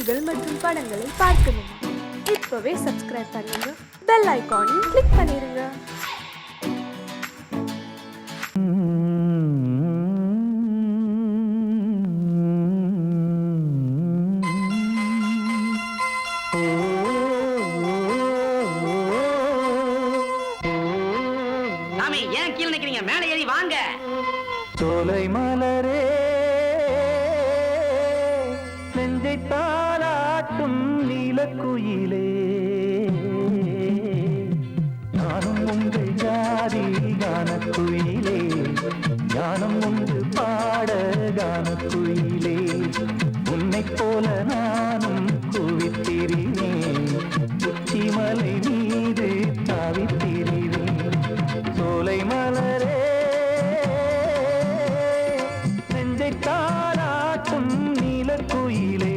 நிகழ்ச்சிகள் மற்றும் படங்களை பார்க்கணுமா? இப்பவே சப்ஸ்கிரைப் பண்ணுங்க, பெல் ஐகானையும் கிளிக் பண்ணிருங்க. சாமி ஏன் கீழே நிக்கிறீங்க? மேலே ஏறி வாங்க. சோலை மலரே நெஞ்சை தாளாட்டும் நீலக்குயிலே, நானும் உங்கள் ஜாதி கானக்குயிலே, ஞானம் உண்டு பாட கானக்குயிலே, உன்னை போல நானும் குவித்திரினேன், உச்சிமலை மீது தாவித்திரினேன். சோலை மலரே நெஞ்சை தாளாட்டும் நீலக்குயிலே,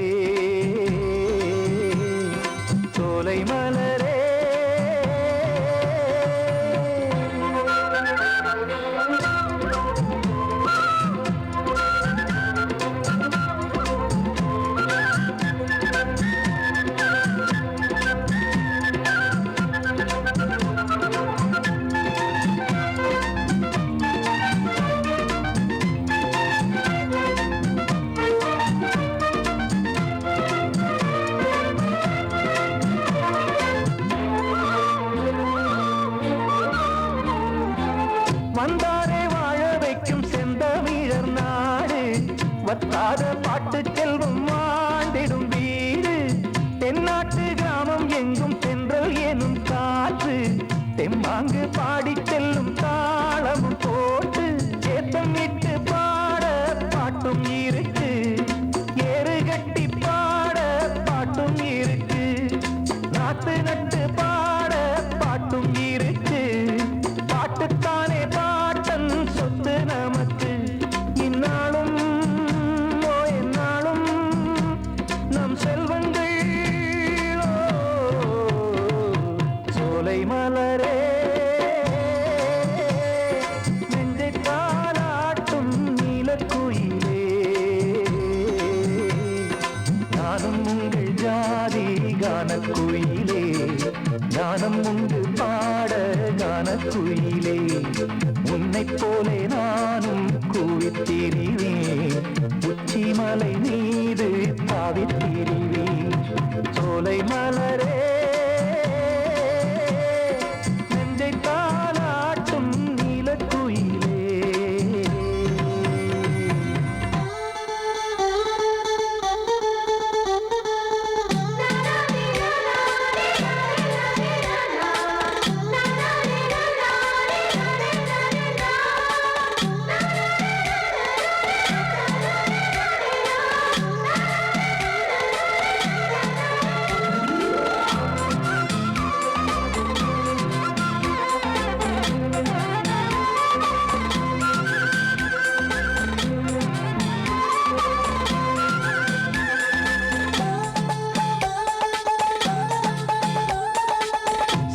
சோலை மலரே. வந்தாரே வாழ வைக்கும் செந்தமிழர் நாடு, வத்தாத பாட்டு செல்வம் வாழ்ந்திடும் வீடு, தென்னாட்டு கிராமம் எங்கும் தென்றல் எனும் காற்று, தெம்மாங்கு பாடி செல்லும் தாளமும் போட்டு, ஏத்தம் இட்டு பாட பாட்டும் இருக்கு, ஏறு கட்டி பாட பாட்டும் இருக்கு, நாத்து நட்டு பாட பாட்டும் இருக்கு, பாட்டுத்தானே பாட்டன் சொத்து நமக்கு, இந்நாளும் ஓ எந்நாளும் நம் செல்வங்கள். சோலை மலரே நெஞ்சை தாளாட்டும் நீலக்குயிலே, நானும் உங்கள் ஜாதி கானக்குயிலே, ஞானம் உண்டு பாட கானக்குயிலே, உன்னை போலே நானும் கூவித்திரிவேன், உச்சிமலை மீது தாவித்திரிவேன். சோலை மலரே நெஞ்சை தாளாட்டும் நீலக்குயிலே.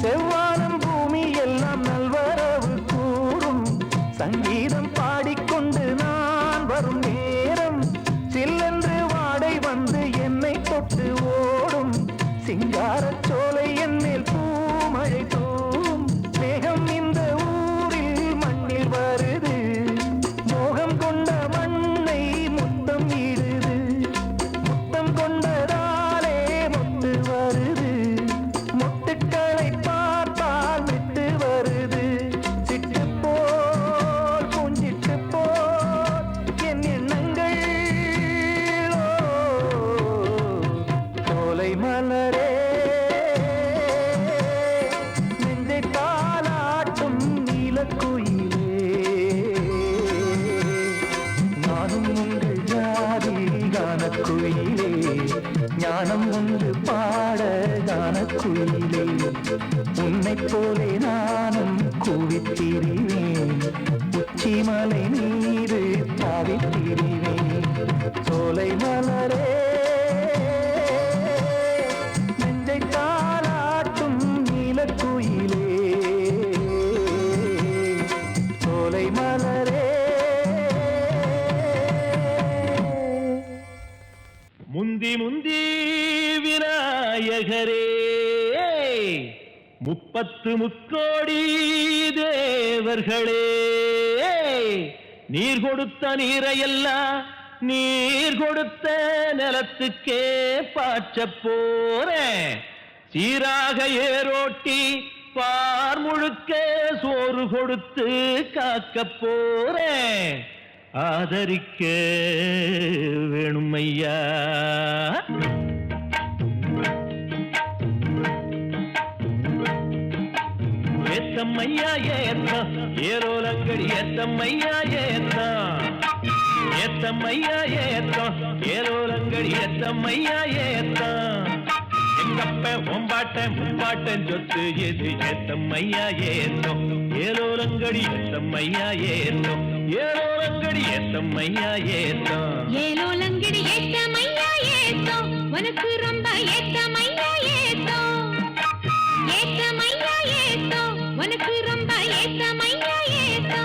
செவ்வானம் பூமி எல்லாம் நல்வரவு கூறும், சங்கீதம் பாடிக்கொண்டு நான் வரும் நேரம், சில்லென்று வாடை வந்து என்னை தொட்டு ஓடும், சிங்காரச் சோலை என்னில் பூமழை தூவும், மேகம் இந்த ஊரில் மண்ணில் வருது, மோகம் கொண்ட மண்ணை முத்தம் இடுது, முத்தம் கொண்டதாலே முத்து வருது, முட்டுக்களை பார்த்தால் விட்டு வருது, சிட்டு போல் பூஞ்சிட்டு போல் என் எண்ணங்கள். சோலை மலரே நெஞ்சை தாளாட்டும் நீலக்குயிலே, நானும் உங்கள் ஜாதி கானக்குயிலே, ஞானம் உண்டு பாட கானக்குயிலே, உன்னை போலே நானும் கூவித்திரிவேன், உச்சிமலை மீது தாவித்திரிவேன். சோலை மலரே நெஞ்சை தாளாட்டும் நீலக்குயிலே, சோலை மலரே. முந்தி முந்தி விநாயகரே 30 முக்கோடி தேவர்களே நீர் கொடுத்த நீரையெல்லாம் நீர் கொடுத்த நிலத்துக்கே பாய்ச்ச போறேன் சீராக ஏரோட்டி பார் முழுக்க சோறு கொடுத்து காக்க போறேன் ஆதரிக்க வேணும் ஐயா ஏத்தம்மையா ஏத்தம் ஏரோலங்கடி ஏத்தம்மையா ஏத்தம் ஏத்தம்மையா ஏத்தம் ஏரோலங்கடி ஏத்தம்மையா ஏத்தம் எங்கப்ப ஒம்பாட்ட முப்பாட்டன் சொத்து எது ஏத்தம்மையா ஏத்தம் ஏரோலங்கடி ஏத்தம்மையா ஏத்தம் ஏரோலங்கடி ஏத்தம்மையா ஏத்தம் ஏலோலங்கடி ஏத்தமையா ஏத்தோ உனக்கு ரொம்ப ஏத்தமையா ஏத்தோ ஏத்தமையா ஏத்தோ உனக்கு ரொம்ப ஏத்தமையா ஏத்தோ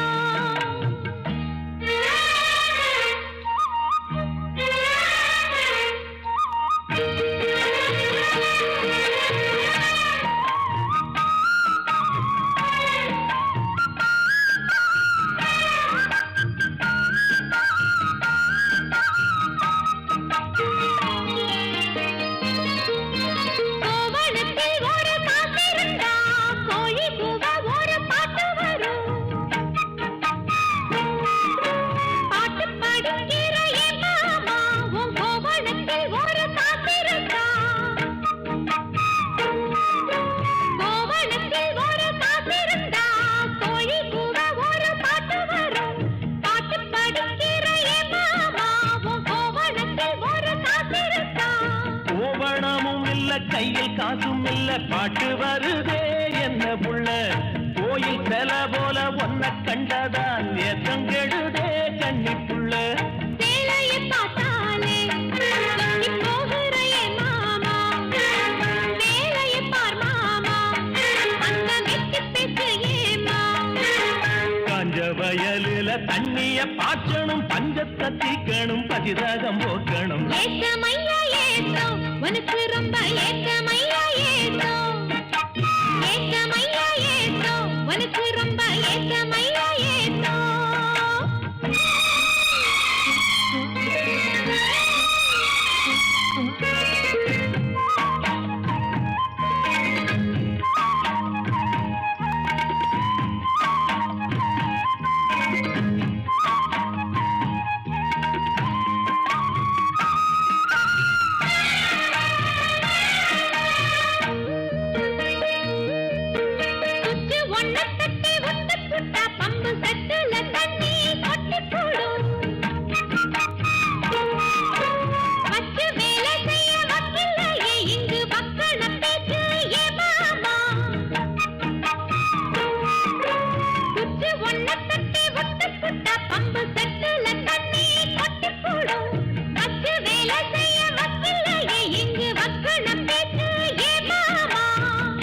கையில் காசும் இல்ல பாட்டு வருதே என்ன புள்ள கோயில் செல போல ஒன்ன கண்டதான் ஏத்தம் கெடுதே கண்ணி புள்ள சேலையை பார்த்தாலே தொங்கி போகிறையே மாமா வேலையை பார் மாமா அந்த வெட்டி பேச்சு ஏமா காஞ்ச வயலுல தண்ணிய பாய்ச்சணும் பஞ்சத்தை தீக்கணும் பதிராகம் போக்கணும் ஏத்தமையா ஏத்தோ உனக்கு ரொம்ப ஏத்தமையா ஏத்தோ ஏத்தமையா ஏத்தோ உனக்கு ரொம்ப ஏத்தமையா ஏத்தோ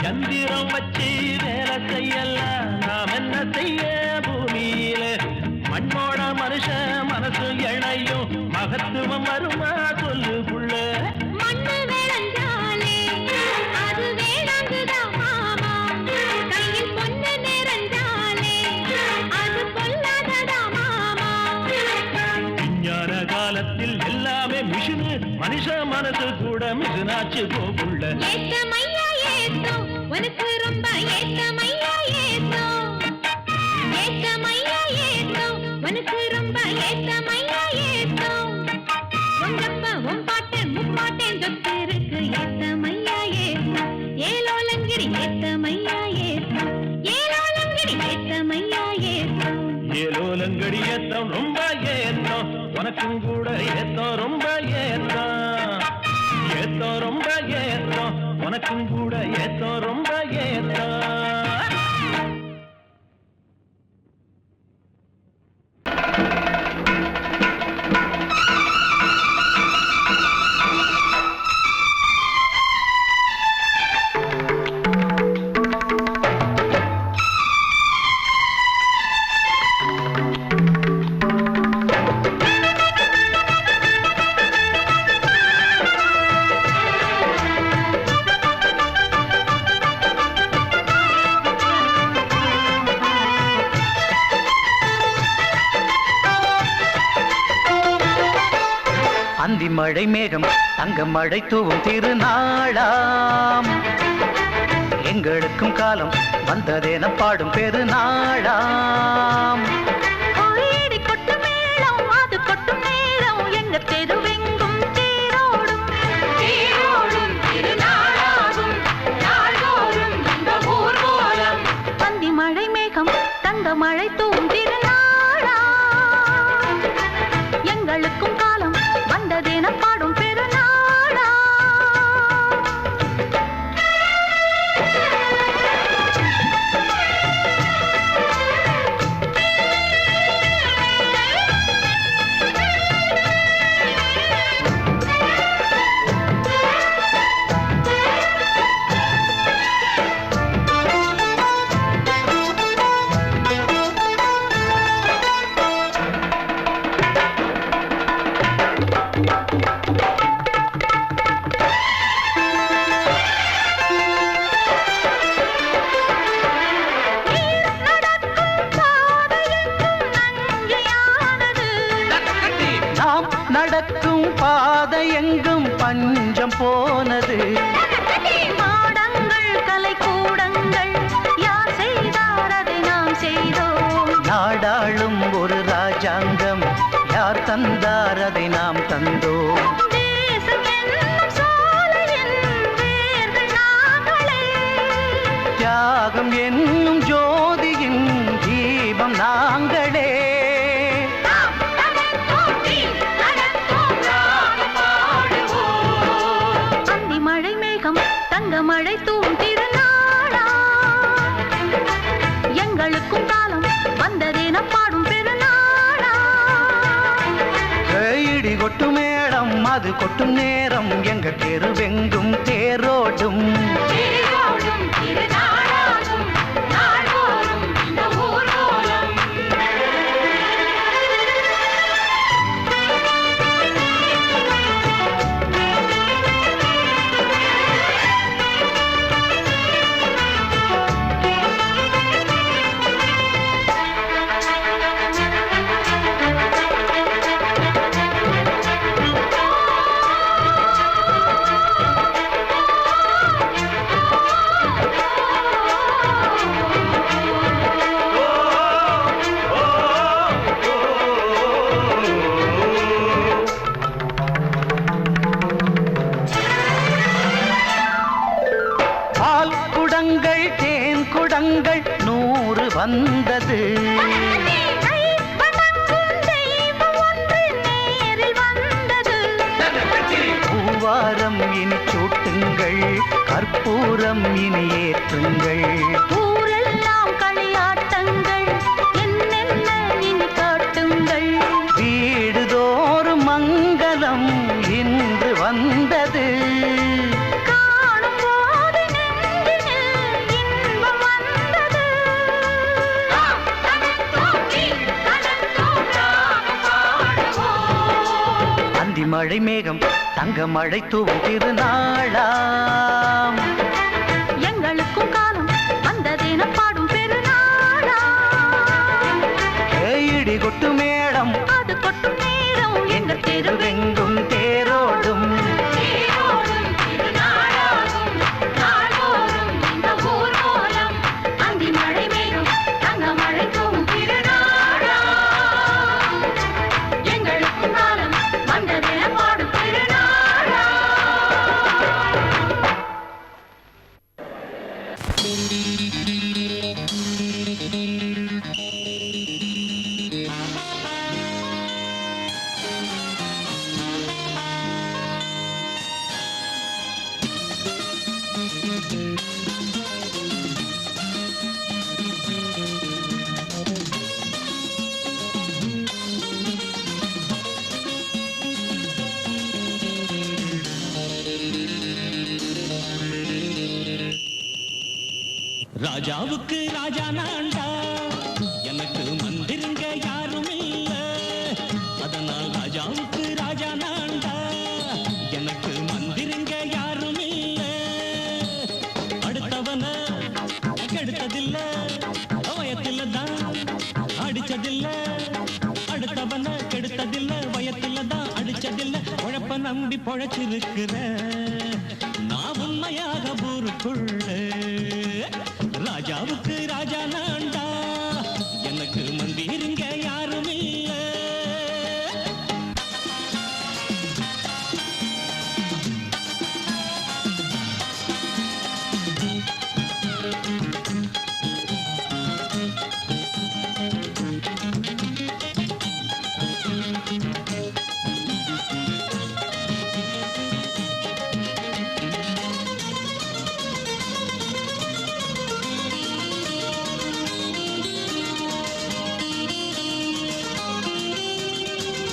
சந்திரம் வச்சு வேலை செய்யலாம் நாம் என்ன செய்ய பூமியில மண்ணோட மனுஷன் மனசு இணையும் மகத்துவம் வருமா சொல்லு புள்ள மண்ணு விளைஞ்சாலே அது வேளாங்குதான் மாமா கையில் பொண்ணு நிறைஞ்சாலே அது பொல்லாததா மாமா விஞ்ஞான காலத்தில் எல்லாமே மிஷினு மனுஷ மனசு கூட மிஷினாச்சு போகுள்ள ஏத்தமையா ஏத்தோ உனக்கு ரொம்ப ஏத்தமையா ஏத்தோ ஏத்தமையா ஏத்தோ உனக்கு ரொம்ப ஏத்தமையா ஏத்தோ உங்கப்பா உன் பாட்டன் முப்பாட்டன் சொத்து இருக்கு ஏத்தமையா ஏத்தோ ஏலோலங்கிரி ஏத்தமையா ஏத்தோ ஏலோலங்கிரி ஏத்தமையா ஏத்தோ ஏலோலங்கடி ஏத்தம் ரொம்ப ஏத்தம் உனக்கும் கூட ஏத்தம் ரொம்ப ஏத்தம் ஏத்தம் ரொம்ப ஏத்தம் உனக்கும் கூட ஏத்தம் ரொம்ப ஏத்தம் மழை மேகம் தங்க மழை தூவும் திருநாளாம் எங்களுக்கும் காலம் வந்ததென பாடும் பெருநாளாம் கோயிடி கொட்டு மேளம் அது கொட்டும் நேரம் எங்க தெருவெங்கும் தேரோடும் தேரோடும் திருநாளாகும் நாள்தோறும் இந்த ஊர்வலம் பந்தி மழை மேகம் தங்க மழை தூவும் திருநாளாம் எங்களுக்கும் காலம் வந்ததென பாடும் பெருநாளாம் நடக்கும் பாதை எங்கும் பஞ்சம் போனது மாடங்கள் கலை கூடங்கள் யார் செய்தார் அதை நாம் செய்தோம் நாடாளும் ஒரு ராஜாங்கம் யார் தந்தார் அதை நாம் தந்தோம் தேசம் என்னும் சோலையின் வேர்கள் நாங்களே தியாகம் என்னும் ஜோதியின் தீபம் நாங்களே மழை தூவும் திருநாளா எங்களுக்கும் காலம் வந்ததென பாடும் பெருநாளா இடி கொட்டு மேளம் அது கொட்டும் நேரம் எங்க தெருவெங்கும் தேரோடும் தேரோடும் திருநாளாகும் நாள்தோறும் இந்த ஊர்வலம் குடங்கள் 100 வந்தது பூவாரம் இனி சூட்டுங்கள் கற்பூரம் இனி ஏற்றுங்கள் ஊரெல்லாம் களியாட்டங்கள் என்னென்ன இனி காட்டுங்கள் வீடுதோறும் மங்களம் இன்று வந்தது மழை மேகம் தங்க மழை தூவும் திருநாளாம் எங்களுக்கும் காலம் வந்ததென பாடும் பெருநாளாம் இடி கொட்டு மேளம் அது கொட்டும் நேரம் எங்க தெருவெங்கும் தேரோடும் தேரோடும் திருநாளாகும் நாள்தோறும் இந்த ஊர்வலம் அந்தி மழை மேகம் தங்க மழை தூவும் திருநாளாம் எங்களுக்கும் காலம் வந்ததென பாடும் திருநாளா ராஜாவுக்கு ராஜா நான்டா எனக்கு மந்திருங்க யாரும் இல்ல அதனால் ராஜாவுக்கு ராஜா நான்டா எனக்கு மந்திருங்க யாரும் இல்ல அடுத்தவன கெடுத்ததில்ல வயத்தில தான் அடிச்சதில்ல அடுத்தவன கெடுத்ததில்ல வயத்தில தான் அடிச்சதில்ல உழப்ப நம்பி நம்பி பொழைச்சிருக்கிற நான் உண்மையாக ஊருக்குள்ள ராஜாவுக்கு ராஜா நான்டா எனக்கு மந்திருங்க யாரும் இல்ல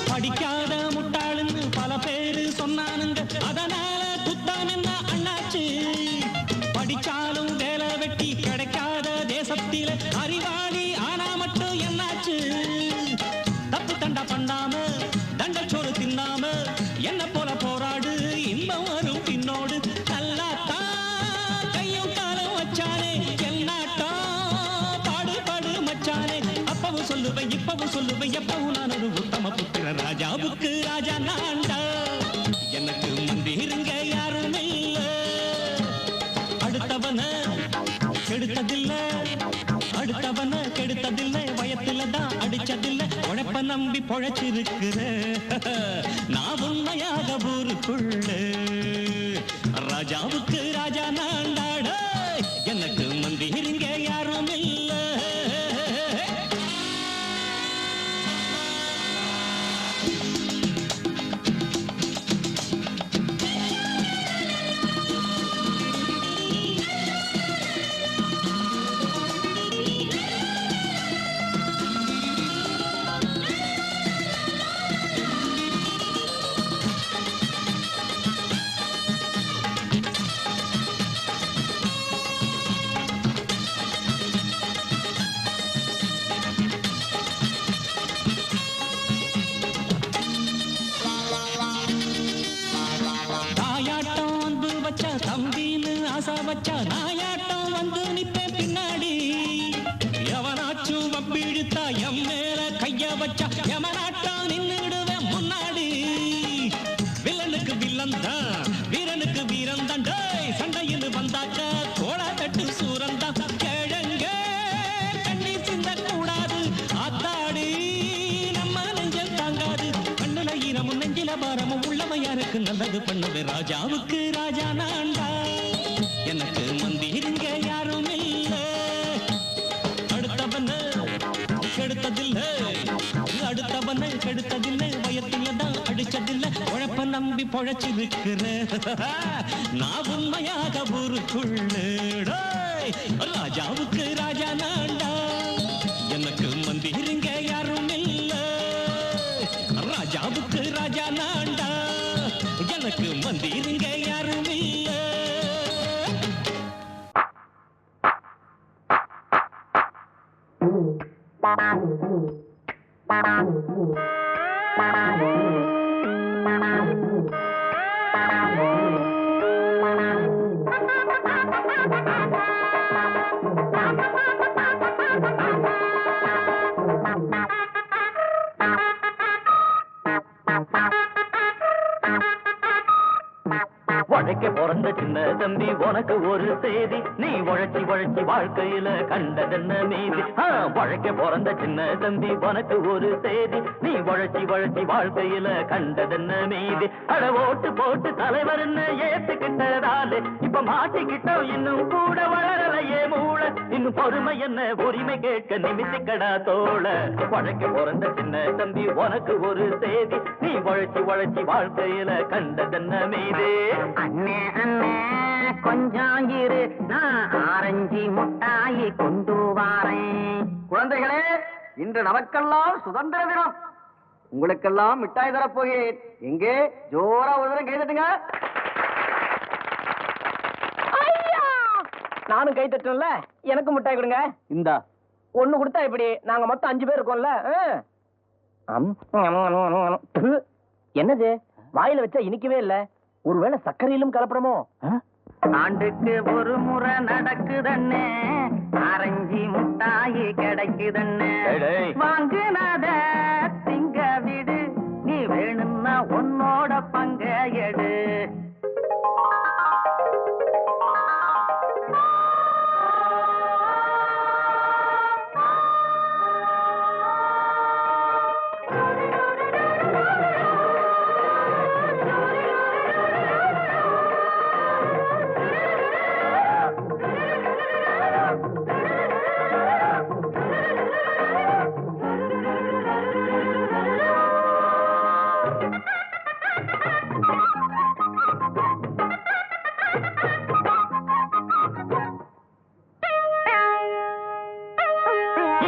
படிக்காத முட்டாளுன்னு பல பேரு சொன்னானுங்க அதனால குத்தம் என்ன அண்ணாச்சு படிச்சாலும் வேலை வெட்டி கிடைக்காத தேசத்தில அறிவாளி ஆனா மட்டும் என்னாச்சு தப்பு தண்டா பண்ணாம தண்டச்சோறு தின்னாம என்ன போல போராடு இன்பம் வரும் பின்னோடு நல்லாத்தான் கையும் காலம் வச்சானே என்னாட்டா பாடு பாடு மச்சானே அப்பவும் சொல்லுவேன் இப்பவும் சொல்லுவேன் எப்பவும் நான் ஒரு உத்தம புத்திர ராஜாவுக்கு ராஜா நான்டா எனக்கு மந்திருங்க யாரும் இல்ல அடுத்தவன கெடுத்ததில்ல அடுத்தவன கெடுத்ததில்லை வயத்துல தான் அடிச்சதில்லை உழைப்ப நம்பி பொழைச்சிருக்கிற நான் உண்மையாக ஊருக்குள்ள ராஜாவுக்கு ராஜா நான்டாட எனக்கு மந்திருங்க யாரும் இல்ல தம்பின்னு ஆசா வச்சா நாயாட்டம் வந்து நிப்பேன் பின்னாடி எவனாச்சும் வப்பிழுத்தா எம் மேல கைய வச்சா எமனாட்டம் நின்னுடுவேன் முன்னாடி வில்லனுக்கு வில்லன் தான் வீரனுக்கு வீரன் தான் சண்டையில் வந்தாக்க கோடா தட்டு சூரன் தான் கிழங்க கண்ணி சிந்த கூடாது ஆத்தாடி நம்ம நெஞ்சல் தாங்காது கண்ணுல ஈரமும் நெஞ்சில பாரமும் உள்ளவன் யாருக்கு நல்லது பண்ணுது ராஜாவுக்கு ராஜா நான்டா எனக்கு மந்திருங்க யாரும் இல்ல அடுத்தவன கெடுத்ததில்லை அடுத்தவன கெடுத்ததில்லை வயத்துல தான் அடிச்சதில்லை உழைப்ப நம்பி பொழைச்சிருக்கிற நான் உண்மையாக ஊருக்குள்ள ராஜாவுக்கு ராஜா நான்டா எனக்கு மந்திருங்க யாரும் இல்ல ராஜாவுக்கு ராஜா நான்டா எனக்கு மந்திருங்க யாரும் இல்ல உழைக்க பிறந்த சின்ன தம்பி உனக்கு ஒரு செய்தி நீ உழைச்சி உழைச்சி வாழ்க்கையில கண்டதென்ன மீதி உழைக்க பிறந்த சின்ன தம்பி உனக்கு ஒரு செய்தி நீ உழைச்சி உழைச்சி வாழ்க்கையில கண்டதென்ன மீதி அட ஓட்டு போட்டு தலைவர்னு ஏத்துக்கிட்டதாலே இப்ப மாட்டிக்கிட்டோம் இன்னும் கூட வளரலையே மூளை இன்னும் பொறுமை என்ன உரிமை கேட்க நிமித்திக்கடா தோழ உழைக்க பிறந்த சின்ன தம்பி உனக்கு ஒரு செய்தி நீ உழைச்சி உழைச்சி வாழ்க்கையில கண்டதென்ன மீதி அண்ணே அண்ணே கொஞ்சம் இரு நான் ஆரஞ்சு முட்டாயி கொண்டு வாரேன். குழந்தைகளே, இன்று நமக்கெல்லாம் சுதந்திர தினம். உங்களுக்கெல்லாம் மிட்டாய் தரப்போகிறேன். எங்கே ஜோரா ஒரு தடவை கை தட்டுங்க. நானும் கை தட்டல, எனக்கு மிட்டாய் கொடுங்க. இந்தா ஒண்ணு கொடுத்தா இப்படி நாங்க மொத்தம் 5 பேர் இருக்கோம்ல. என்னது வாயில வச்சா இனிக்கவே இல்ல, ஒருவேளை சர்க்கரையிலும் கலப்படமோ? ஆண்டுக்கு ஒரு முறை நடக்குதண்ணே ஆரஞ்சு முட்டாயி கிடைக்குதண்ணே, வாங்குனத திங்க விடு, நீ வேணும்னா உன்னோட பங்கு பங்க எடு.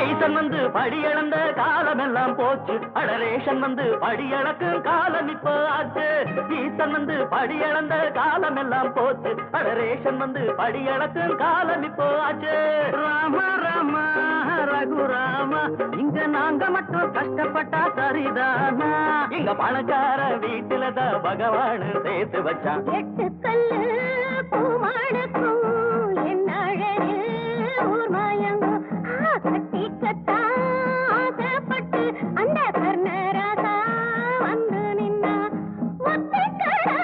ஈசன் வந்து படியளந்த காலமெல்லாம் போச்சு, அடரேஷன் வந்து படியளக்கும் காலம் இப்ப ஆச்சு. ஈசன் வந்து படியளந்த காலமெல்லாம் போச்சு, அடரேஷன் வந்து படியளக்கும் காலம் இப்போ ஆச்சு. ராம ராம ரகுராமா, இங்க நாங்க மட்டும் கஷ்டப்பட்டா சரிதானா? இங்க பணக்கார வீட்டுலதான் பகவான் சேர்த்து வச்சான். எட்டு கல்லு பூமாடுக்கும் என்ன அழகு ஊர் மாயங்கோ கட்டிக்கத்தா ஆசைப்பட்டு அந்த கர்ணராசா வந்து நின்னா. ஒத்திக்கடா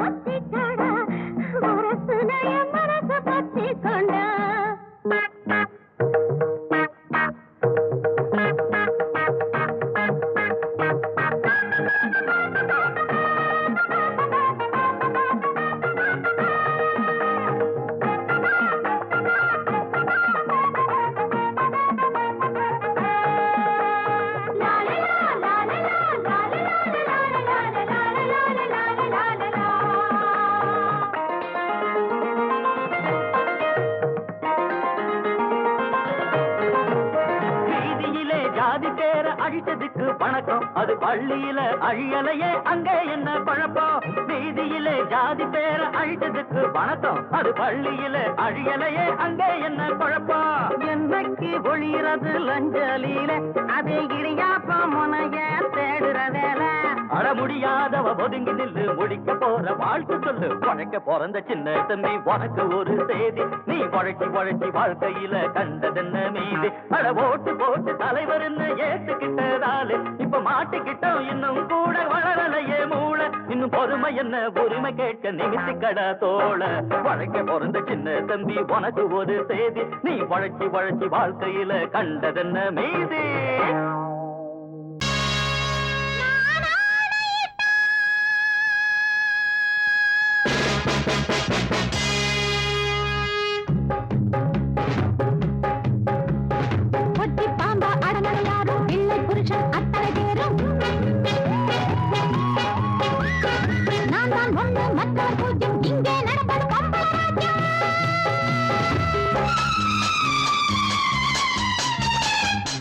ஒத்திக்கடா மனசு நய மனசு பத்தி கொண்டா. வீதியிலே ஜாதி பேர அழித்ததுக்கு வணக்கம், அது பள்ளியில அழியலையே அங்க என்ன குழப்பம்? வீதியிலே ஜாதி பேர அழித்ததுக்கு வணக்கம், அது பள்ளியில அழியலையே அங்க என்ன குழப்பம்? என்னைக்கு ஒளிறது லஞ்சலியில அதே இடியாப்ப முனைய தேடுற வேலை. அட முடியாதவ ஒதுங்கி நில்லு, முடிக்க போற வாழ்க்கை சொல்லு. உழைக்க பிறந்த சின்ன தம்பி உனக்கு ஒரு செய்தி, நீ உழைச்சி உழைச்சி வாழ்க்கையில கண்டதென்ன மீதி. அட ஓட்டு போட்டு தலைவர்னு ஏத்துக்கிட்டதாலே இப்ப மாட்டிக்கிட்டோம், இன்னும் கூட வளரலையே மூளை. இன்னும் பொறுமை என்ன உரிமை கேட்க நிமித்திக்கடா தோள. உழைக்க பிறந்த சின்ன தம்பி உனக்கு ஒரு செய்தி, நீ உழைச்சி உழைச்சி வாழ்க்கையில கண்டதென்ன மீதி. ஒத்தி பாம்பா அடங்கல யாரும் பிள்ளை புருஷன் அத்தனை பேரும். நான் தான் ஒண்ணு மற்றவர் பூஜ்யம், இங்கே நடப்பது கம்பராஜ்யம்.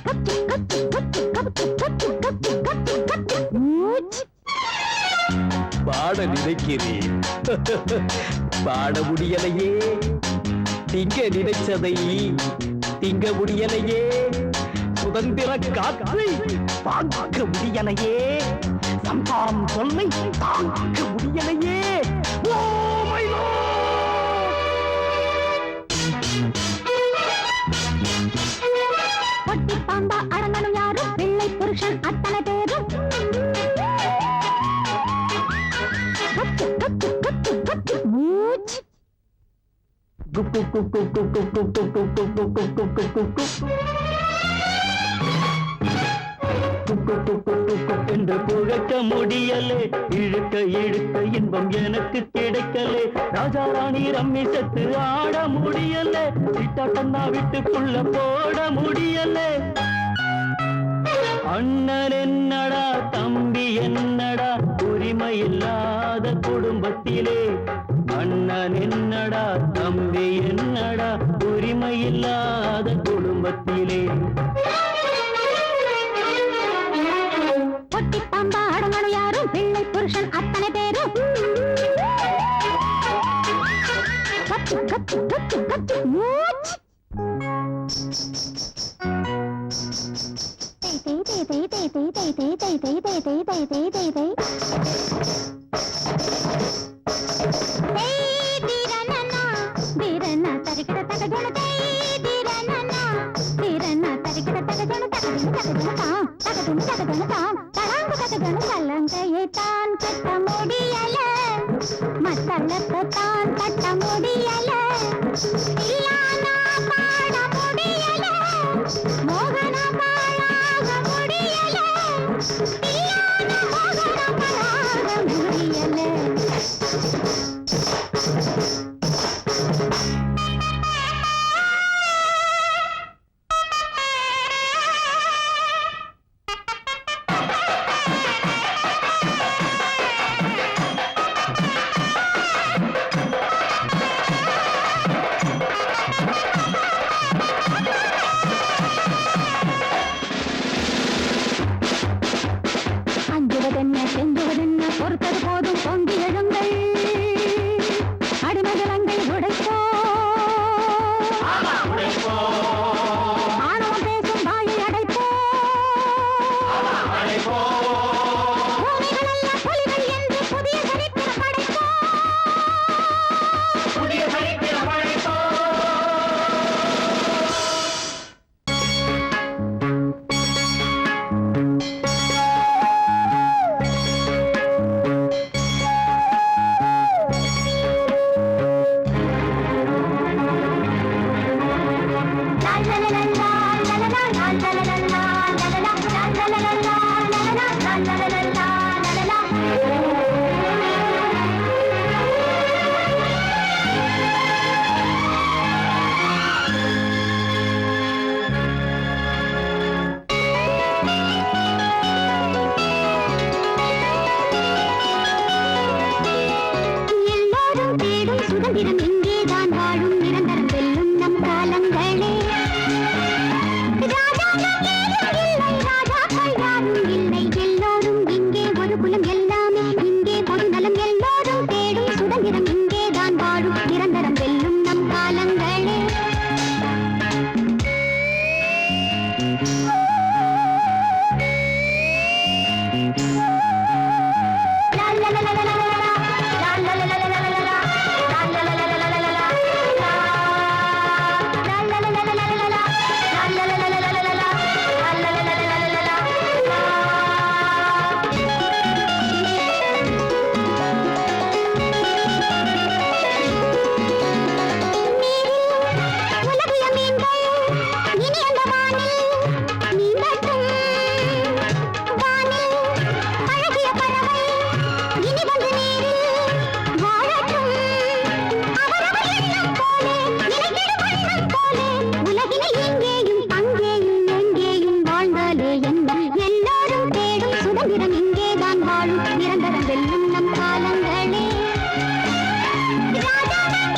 கத்து கத்து கத்து கத்து கத்து கத்து கத்து கத்து மூச்சு. பாட நினைக்கிறேன், பாட முடியலையே. திங்க நினைச்சதை திங்க முடியலையே. சுதந்திர காற்றை பார்க்க முடியலையே. சம்பாம் சொல்லை தாங்க முடியலையே. ஓ மை ஒட்டி பாம்பா அடங்கணும் யாரும் பிள்ளை புருஷன் அத்தனை பேரும். கத்து கத்து கத்து கத்து மூச்சு. என்று புழக்க முடியலே, இழுக்க இழுக்க இன்பம் எனக்கு கிடைக்கலே. ராஜா ராணி ரம்மி செத்து ஆட முடியல, விட்டா வீட்டுக்குள்ள போட முடியல. அண்ணன் என்னடா தம்பி என்னடா உரிமை இல்லாத குடும்பத்திலே. அண்ணன் என்னடா தம்பி என்னடா உரிமை இல்லாத குடும்பத்திலே. ஒட்டி பாம்பா அடங்கணும் யாரும் பிள்ளை புருஷன் அத்தனை பேரும். கத்து கத்து கத்து கத்து மூச்சு. தேய் தேய் தேய் தேய் தேய் தேய் தேய் தேய் தேய் தேய் தேய் தேய் தேய் தேய் தேய். தேய் தீரனனா தீரனா தரிக்கிட தகஜன தேய் தீரனனா தீரனா தரிக்கிட தகஜன தகஜன தகஜன தா தகஜன தகஜன தா தடாங்கு தகஜன கலங்கையை தான் கட்ட முடிய தளர்த்தான் தட்ட முடியல இல்லானா பாட முடியல மோகன பாழாக முடியல இல்லானா மோகன பாழாக முடியல அஞ்சுவதென்ன செஞ்சுவதென்ன பொறுத்தது போதும் பொங்கி எழுங்கள் அடிமதலங்கள் உடைப்போ ஆணவம் பேசும் வாயை அடைப்போ பூமிகளல்ல புலிகள் என்று புதிய சரித்திரம் படைப்போ எல்லோரும் தேடும் சுதந்திரம் இங்கேதான் வாழும் நிரந்தரம் வெல்லும் நம் காலங்களே ராஜாக்கள் யாரும் இல்லை எல்லோரும் இங்கே ஒரு குலம் எல்லாமே இங்கே பொது நலம் எல்லோரும் தேடும் சுதந்திரம் இங்கேதான் வாழும் நிரந்தரம் வெல்லும் நம் காலங்களே உலகிய மீன்கள் இனி அந்த வானில் நீந்தட்டும் வானில் அழகிய பறவை இனி வந்து நீரில் வாழட்டும் அவரவர் எண்ணம் போலே நினைத்திடும் வண்ணம் போலே உலகினில் இங்கேயும் அங்கேயும் எங்கேயும் வாழ்ந்தாலே என்ன எல்லோரும் தேடும் சுதந்திரம் இங்கேதான் வாழும் நிரந்தரம் வெல்லும் நம் காலங்களே ராஜாக்கள்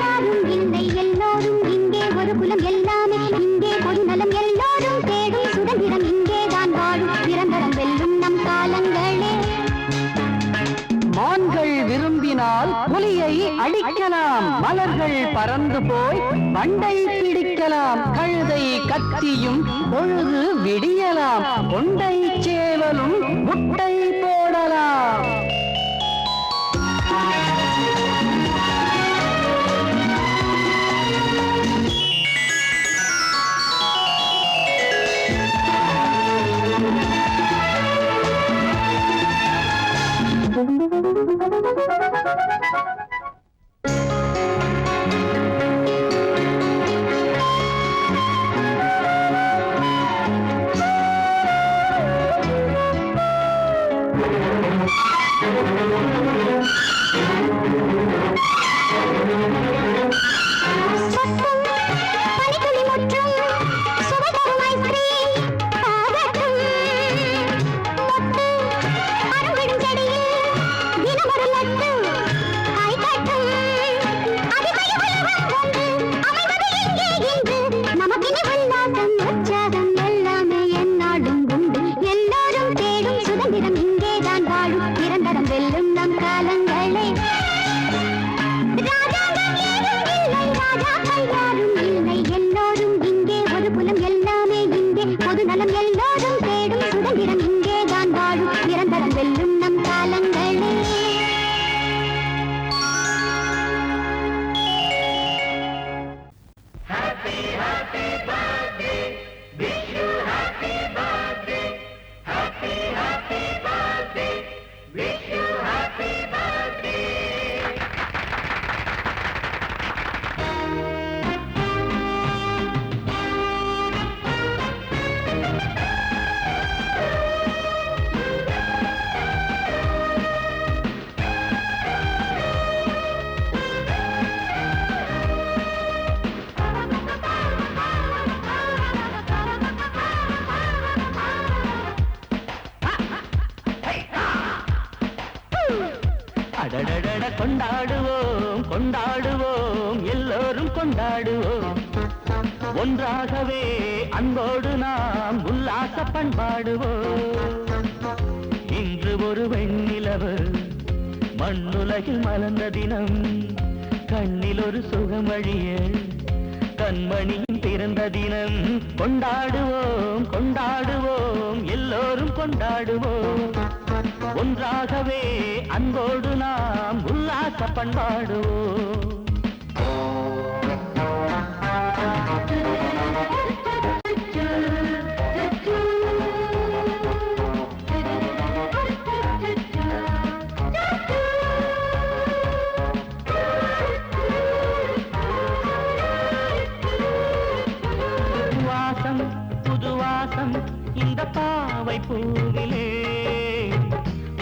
யாரும் இல்லை எல்லோரும் இங்கே ஒரு குலம் எல்லாமே இங்கே பொது நலம் எல்லோரும் தேடும் சுதந்திரம் இங்கேதான் வாழும் நிரந்தரம் வெல்லும் நம் காலங்களே மான்கள் விரும்பினால் புலியை அடிக்கலாம் மலர்கள் பறந்து போய் வண்டை பிடிக்கலாம் கழுதை கத்தியும் பொழுது விடியலாம் கொண்டை சேவலும் முட்டை போடலாம் கொண்டாடுவோம் கொண்டாடுவோம் எல்லோரும் கொண்டாடுவோம் ஒன்றாகவே அன்போடு நாம் உல்லாச பண்பாடுவோம் இன்று ஒரு வெண்ணிலவு மண்ணுலகில் மலர்ந்த தினம் கண்ணில் ஒரு சுகமழிய கண்மணியின் பிறந்த தினம் கொண்டாடுவோம் கொண்டாடுவோம் எல்லோரும் கொண்டாடுவோம் ஒன்றாகவே அன்போடு நாம் உல்லாச பண்பாடுவோம் புதுவாசம் இந்த பாவை பூவிலே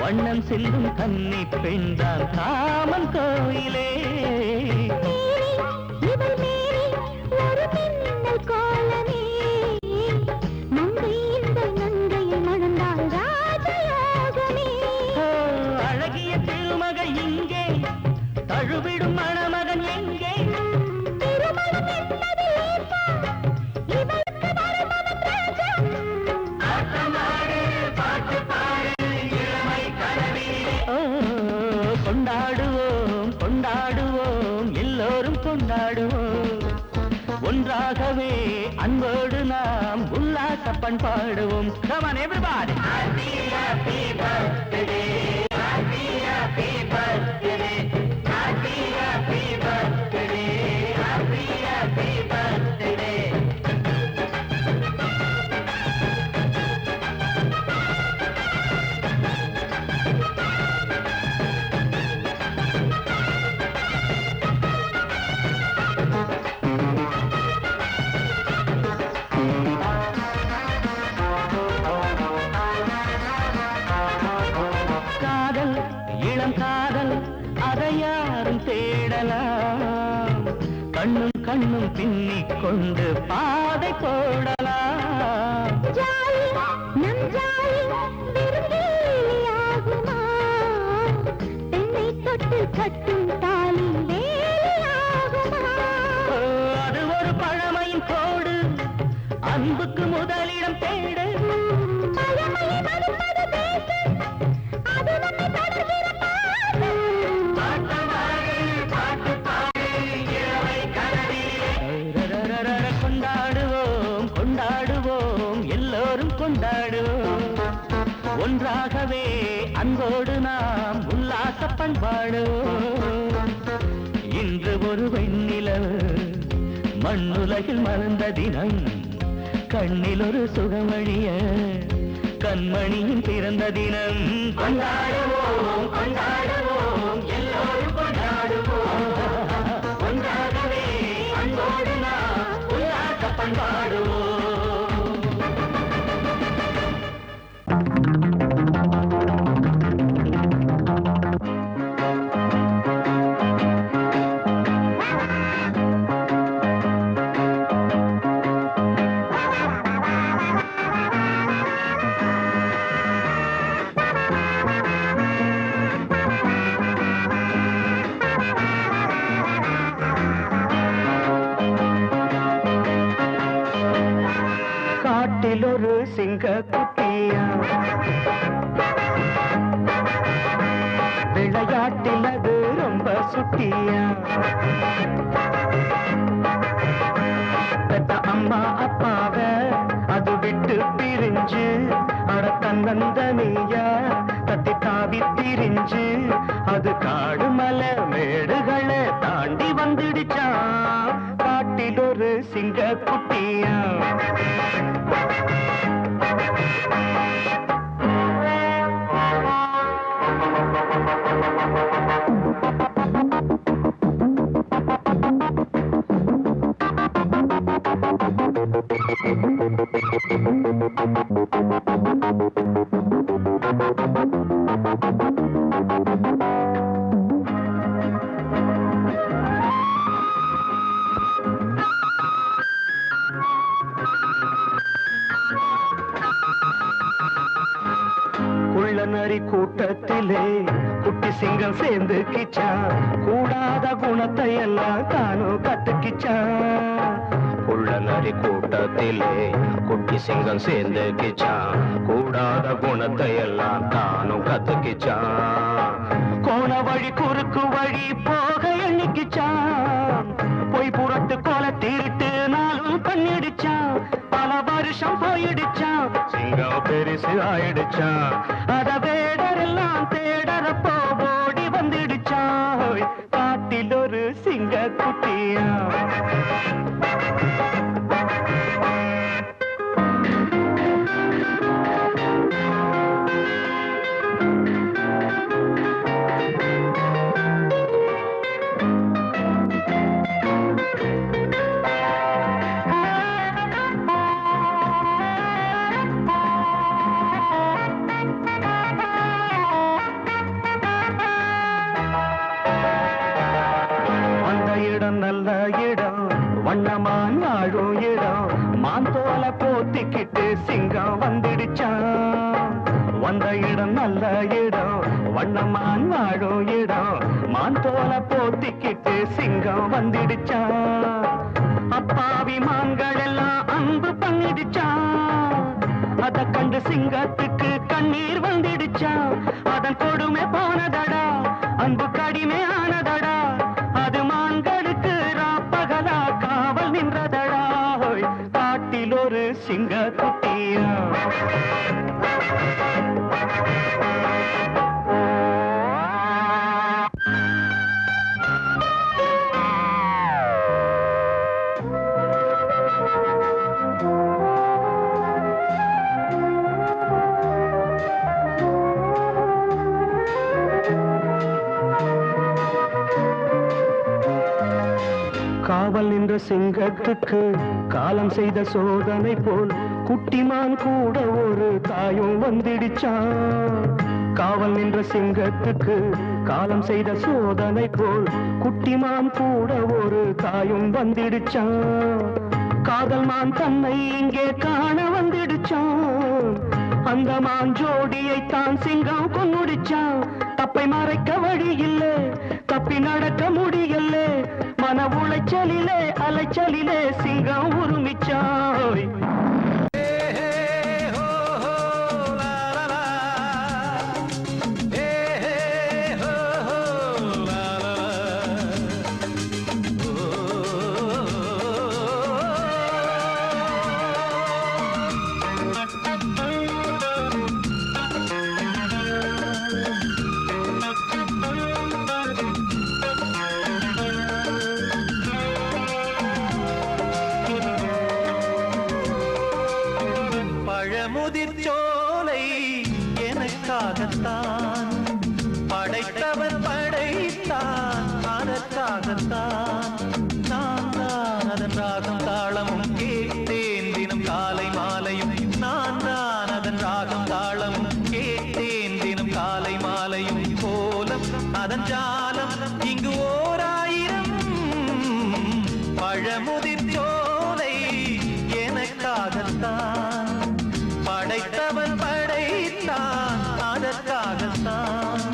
வண்ணம் செல்லும் கன்னி பெண்தான் காமன் கோயிலே அழகிய திருமகள் இங்கே தழுவிடும் மணமகன் எங்கே கொண்டாடுவோம் கொண்டாடுவோம் எல்லோரும் கொண்டாடுவோம் ஒன்றாகவே அன்போடு நாம் உல்லாச பண்பாடுவோம் Come on everybody happy happy birthday happy happy birthday happy happy birthday happy happy birthday காதல் அதை யாரும் தேடலாம் கண்ணும் கண்ணும் பின்னிக் கொண்டு பாதை போடலாம் கட்டும் தாலி அது ஒரு பழமையின் கோடு அன்புக்கு முதலிடம் தேடு கொண்டாடுவோம் கொண்டாடுவோம் எல்லோரும் கொண்டாடுவோம் ஒன்றாகவே அன்போடு நாம் உல்லாச பண்பாடுவோம் இன்று ஒரு வெண்ணிலவு மண்ணுலகில் மலர்ந்த தினம் கண்ணில் ஒரு சுகமழிய கண்மணியின் பிறந்த தினம் கொண்டாடுவோம் கொண்டாடுவோம் எல்லோரும் கொண்டாடுவோம் ஒன்றாகவே அன்போடு நாம் உல்லாச பண்பாடுவோம் காட்டில் ஒரு சிங்க குட்டியா விளையாட்டில் அது ரொம்ப சுட்டியா பெத்த அம்மா அப்பாவ அது விட்டு பிரிஞ்சு அட தன்னந்தனியா தத்தி தாவி திரிஞ்சு அது காடு மலை மேடுகளை தாண்டி வந்துடுச்சான் காட்டில் ஒரு சிங்க குட்டியா குள்ளநரி கூட்டத்திலே குட்டி சிங்கம் சேர்ந்துக்கிச்சான் கூடாத குணத்தை எல்லாம் தானும் கத்துக்கிச்சான் உள்ள நரி கூட்டத்திலே குட்டி சிங்கம் சேர்ந்துக்கிச்சான் கூடாத குணத்தை எல்லாம் தானும் கத்துக்கிச்சான் கோண வழி குறுக்கு வழி போக எண்ணிக்கிச்சான் பொய் புறத்து கோல திருட்டு நாளும் பண்ணிடுச்சான் பல வருஷம் போயிடுச்சான் சிங்கம் பெருசு ஆயிடுச்சான் அத வேடரெல்லாம் தேடறப்போ ஓடி வந்துடுச்சான் காட்டில் ஒரு சிங்க குட்டியா நல்ல இடம் வண்ணமான் வாழும் இடம் மான் தோல போத்திக்கிட்டு சிங்கம் வந்துடுச்சான் வந்த இடம் நல்ல இடம் வண்ணமான் வாழும் இடம் மான் தோல போத்திக்கிட்டு சிங்கம் வந்துடுச்சான் அப்பாவி மான்கள் எல்லாம் அன்பு பண்ணிடுச்சான் அத கண்டு சிங்கத்துக்கு கண்ணீர் வந்துடுச்சான் அதன் கொடுமை போனதடா அன்பு கடிமை ஆனதடா அது மான்களுக்கு ராப்பகலா காவல் நின்றதடா காட்டில் ஒரு சிங்க குட்டியா காவல் நின்ற சிங்கத்துக்கு காலம் செய்த சோதனை போல் குட்டிமான் கூட ஒரு தாயும் வந்துடுச்சான் காவல் நின்ற சிங்கத்துக்கு காலம் செய்த சோதனை போல் குட்டிமான் கூட ஒரு தாயும் வந்துடுச்சான் காதல் மான் தன்னை இங்கே காண வந்துடுச்சான் அந்த மான் ஜோடியை தான் சிங்கம் கொன்னுடுச்சான் தப்பை மறைக்க வழி இல்லை தப்பி நடக்க முடியல மன உளைச்சலிலே அலைச்சலிலே சிங்கம் உருமிச்சாய் பழமுதிர்ச்சோலை எனக்காகத்தான் படைத்தவன் படைத்தான் அதற்காகத்தான் நான் தான் அதன் ராகம் தாளமும் கேட்டேன் தினம் காலை மாலையும் நான் தான் அதன் ராகம் தாளமும் கேட்டேன் தினம் காலை மாலையும் கோலம் அதன் ஜாலம் இங்கு ஓராயிரம் பழமுதிர்ச்சோலை எனக்காகத்தான் படைத்தவன் படைத்தான் அதற்காகத்தான்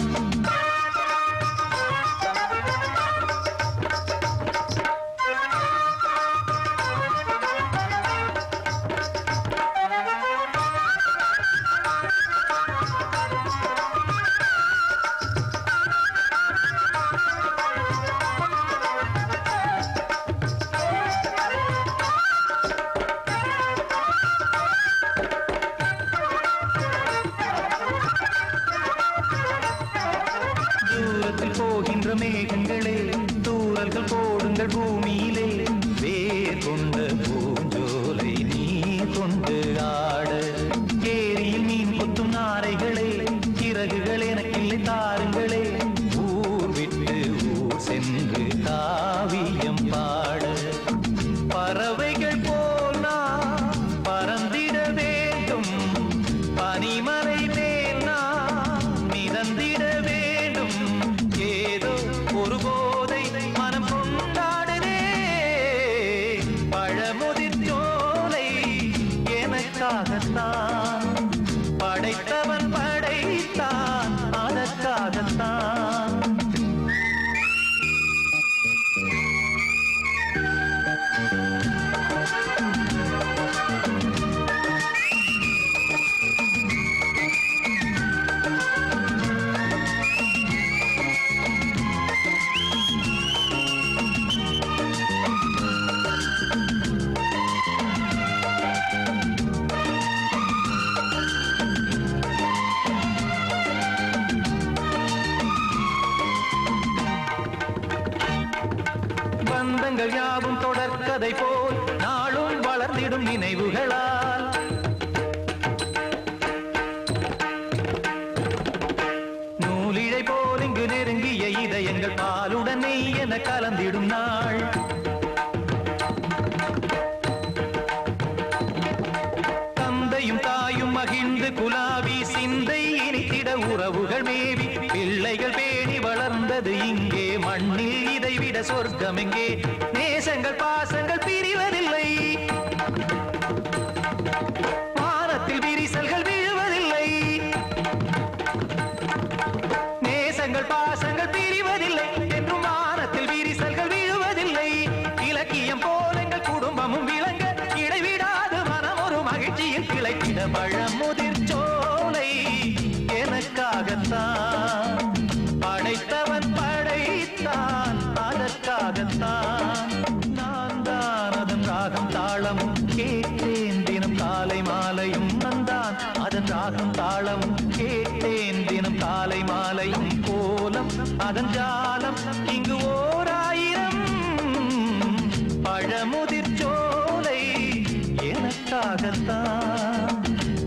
போகின்ற மேகங்களே தூரல்கள் போடுங்கள் பூமியிலே வேர் கொண்ட பூஞ்சோலை நீ கொண்டு ஆட ஏரியில் மீன் கொத்தும் நாரைகளே சிறகுகள் எனக்கில்லை தாருங்களே ஊர் விட்டு ஊர் சென்று காவியம் பாட பறவைகள் போல் நான் பறந்திட வேண்டும் பனிமலை மேல் நான் மிதந்திட வேண்டும் ஏதோ ஒரு போதை மனம் கொண்டாடுதே பழமுதிர்ச்சோலை எனக்காகத்தான் படைத்தவன் படைத்தான் அதற்காகத்தான் பந்தங்கள் யாவும் தொடர்கதை போல் நாளும் வளர்ந்திடும் நினைவுகளால் நூலிழை போல் இங்கு நெருங்கிய இதயங்கள் பாலுடன் நெய் என கலந்திடும் நாள் தந்தையும் தாயும் மகிழ்ந்து குலாவி சிந்தை இனித்திட உறவுகள் மேவி பிள்ளைகள் பேணி வளர்ந்தது இங்கே மண்ணில் இதைவிட சொர்க்கம் எங்கே நேசங்கள் பாசங்கள் பிரிவதில்லை வானத்தில் விரிசல்கள் விழுவதில்லை நேசங்கள் பாசங்கள் பிரிவதில்லை என்றும் வானத்தில் விரிசல்கள் விழுவதில்லை இலக்கியம் போல எங்கள் குடும்பமும் விளங்க இடைவிடாது மனம் ஒரு மகிழ்ச்சியில் கிளைத்திட பழமுதிர் சோலை எனக்காகத்தான் படைத்தவன் படைத்தான் அதற்காகத்தான் நான் தான் அதன் ராகம் தாளமும் கேட்டேன் தினம் காலை மாலையும் நந்தான் அதன் ராகம் தாளமும் கேட்டேன் தினம் காலை மாலையும் கோலம் அதன் ஜாலம் இங்கு ஓர் ஆயிரம் பழமுதிர் சோலை எனக்காகத்தான்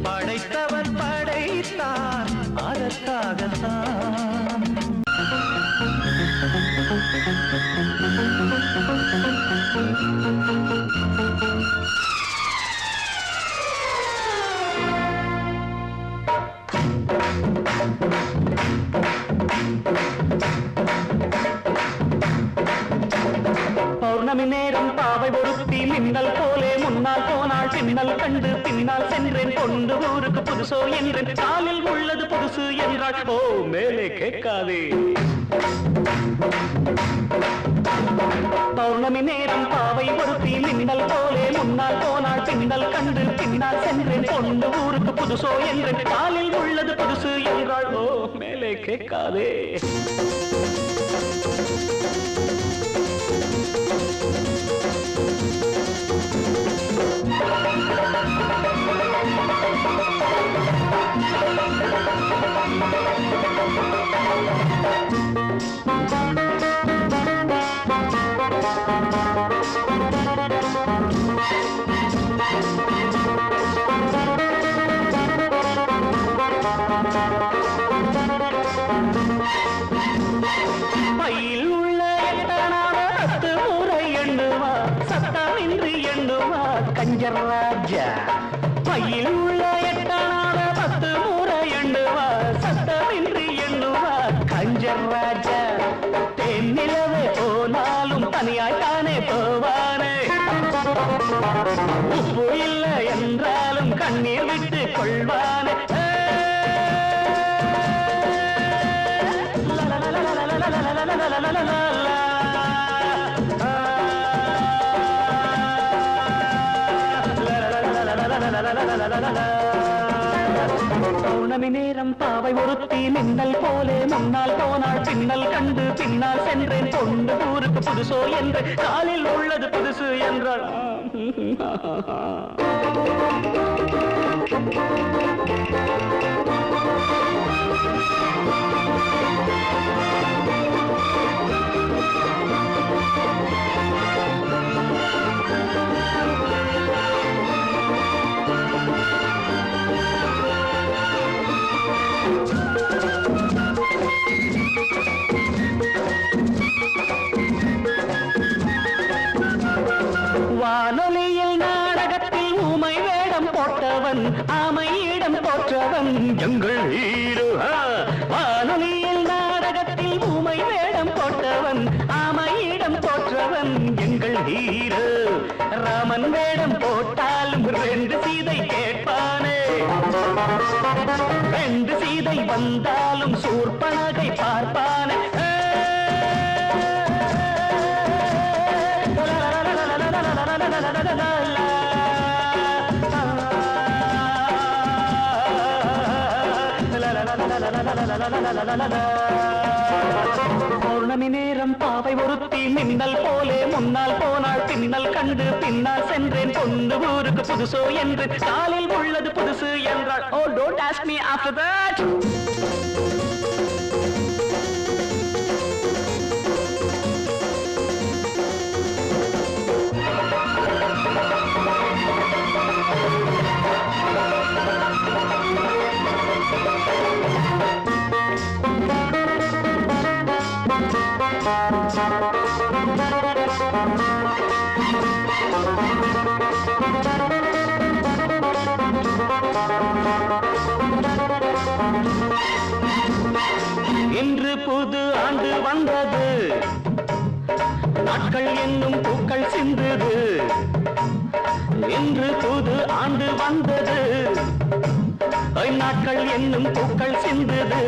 படைத்தவன் படைத்தான் அதற்காகத்தான் பௌர்ணமி நேரம் பாவை ஒருத்தி மின்னல் போலே முன்னால் போனாள் பின்னல் கண்டு பின்னால் சென்றேன் கொண்டு ஊருக்கு புதுசோ என்றேன் காலில் உள்ளது புதுசு என்றாள் ஓ மேலே கேட்காதே பௌர்ணமி நேரம் பாவை ஒருத்தி மின்னல் போலே முன்னால் போனாள் பின்னல் கண்டு பின்னால் சென்றேன் கொண்டு ஊருக்கு புதுசோ என்றேன் காலில் உள்ளது புதுசு என்றாள் ஓ மேலே கேட்காதே பையில் உள்ள எட்டனான 10 முறை எண்ணுவா சத்தமின்றி எண்ணுவா கஞ்சர் ராஜா பையில் உள்ள எட்டனான 10 முறை எண்ணுவா சத்தமின்றி எண்ணுவா கஞ்சர் ராஜா தென்னிலவே போனாலும் தனியாய்த்தானே போவானே உப்பு இல்லை என்றாலும் கண்ணீர் விட்டு கொள்வானே பௌர்ணமி நேரம் பாவை ஒருத்தி மின்னல் போலே முன்னால் போனாள் பின்னல் கண்டு பின்னால் சென்றேன் கொண்டு ஊருக்கு புதுசோ என்று காலில் உள்ளது புதுசு என்றாள் வானொலியில் நாடகத்தில் ஊமை வேடம் போட்டவன் ஆமையிடம் போற்றவன் எங்கள் ஹீரோ வானொலியில் நாடகத்தில் ஊமை வேடம் போட்டவன் ஆமையிடம் போற்றவன் எங்கள் ஹீரோ ராமன் வேடம் போட்டாலும் 2 சீதை கேட்பானே 2 சீதை வந்தாலும் சூர்பனகை பார்ப்பானே பௌர்ணமி நேரம் பாவை ஒருத்தி மின்னல் போலே முன்னால் போனாள் பின்னல் கண்டு பின்னால் சென்றேன் கொண்டு ஊருக்கு புதுசோ என்று காலில் உள்ளது புதுசு என்றாள் ஓ don't ask me after that இன்று புது ஆண்டு வந்தது, நாட்கள் என்னும் பூக்கள் சிந்தது. இன்று புது ஆண்டு வந்தது, நாட்கள் என்னும் பூக்கள் சிந்தது.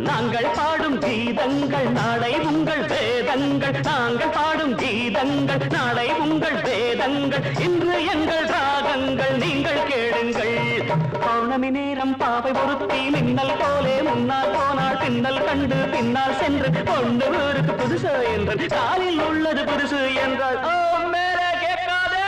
நாங்கள் பாடும் கீதங்கள் நாளை உங்கள் வேதங்கள், நாங்கள் பாடும் கீதங்கள் நாளை உங்கள் வேதங்கள். இன்று எங்கள் ராகங்கள் நீங்கள் கேளுங்கள். பௌர்ணமி நேரம் பாவை ஒருத்தி மின்னல் போலே முன்னால் போனாள், பின்னல் கண்டு பின்னால் சென்று கொண்டு ஊருக்கு புதுசு என்று காலில் உள்ளது புதுசு என்றால் ஓ மேலே கேட்காதே.